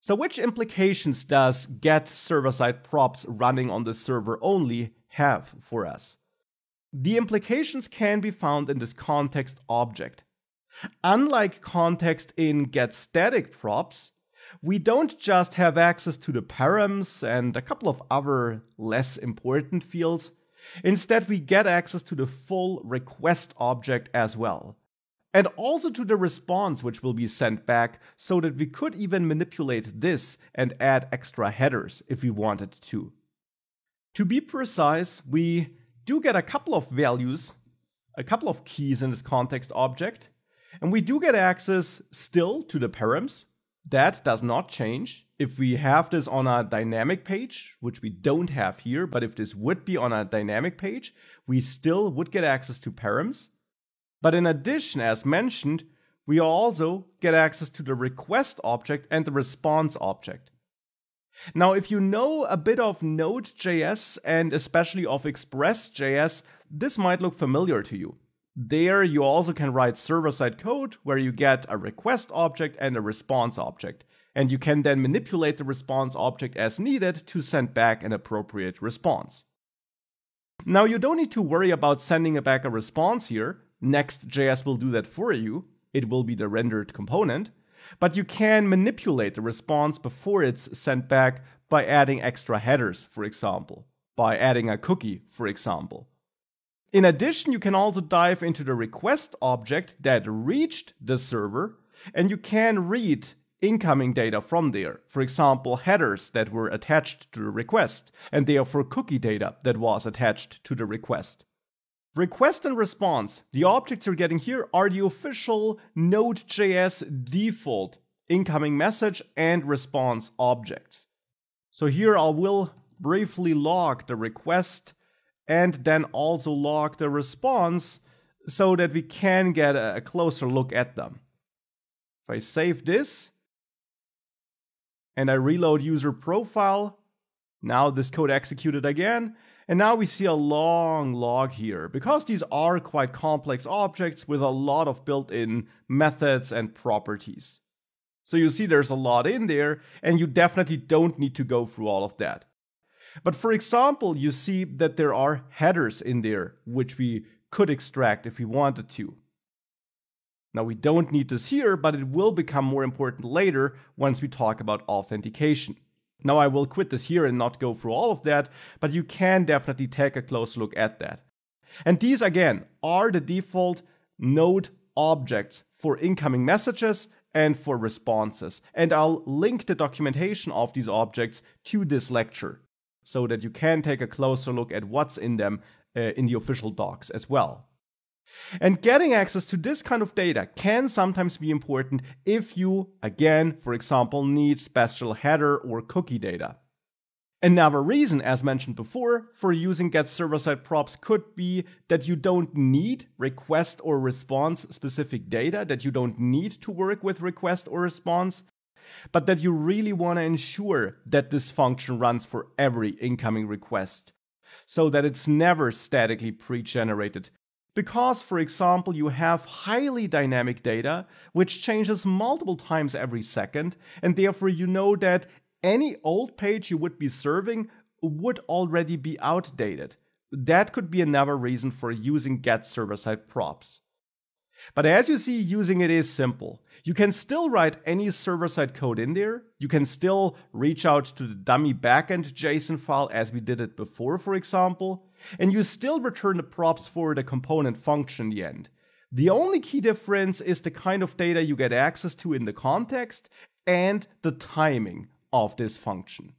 So which implications does getServerSideProps running on the server only have for us? The implications can be found in this context object. Unlike context in getStaticProps, we don't just have access to the params and a couple of other less important fields. Instead, we get access to the full request object as well. And also to the response which will be sent back, so that we could even manipulate this and add extra headers if we wanted to. To be precise, we do get a couple of values, a couple of keys in this context object, and we do get access still to the params. That does not change. If we have this on a dynamic page, which we don't have here, but if this would be on a dynamic page, we still would get access to params. But in addition, as mentioned, we also get access to the request object and the response object. Now, if you know a bit of Node.js and especially of Express.js, this might look familiar to you. There you also can write server-side code where you get a request object and a response object. And you can then manipulate the response object as needed to send back an appropriate response. Now, you don't need to worry about sending back a response here. Next.js will do that for you. It will be the rendered component. But you can manipulate the response before it's sent back by adding extra headers, for example, by adding a cookie, for example. In addition, you can also dive into the request object that reached the server, and you can read incoming data from there. For example, headers that were attached to the request, and therefore cookie data that was attached to the request. Request and response, the objects you're getting here are the official Node.js default incoming message and response objects. So here I will briefly log the request and then also log the response so that we can get a closer look at them. If I save this and I reload user profile, now this code executed again, and now we see a long log here, because these are quite complex objects with a lot of built-in methods and properties. So you see there's a lot in there, and you definitely don't need to go through all of that. But for example, you see that there are headers in there, which we could extract if we wanted to. Now we don't need this here, but it will become more important later once we talk about authentication. Now I will quit this here and not go through all of that, but you can definitely take a close look at that. And these again are the default Node objects for incoming messages and for responses. And I'll link the documentation of these objects to this lecture, so that you can take a closer look at what's in them in the official docs as well. And getting access to this kind of data can sometimes be important if you, again, for example, need special header or cookie data. Another reason, as mentioned before, for using getServerSideProps could be that you don't need request or response specific data, that you don't need to work with request or response, but that you really want to ensure that this function runs for every incoming request, so that it's never statically pre-generated. Because, for example, you have highly dynamic data, which changes multiple times every second, and therefore you know that any old page you would be serving would already be outdated. That could be another reason for using getServerSideProps. But as you see, using it is simple. You can still write any server-side code in there. You can still reach out to the dummy backend JSON file as we did it before, for example. And you still return the props for the component function in the end. The only key difference is the kind of data you get access to in the context and the timing of this function.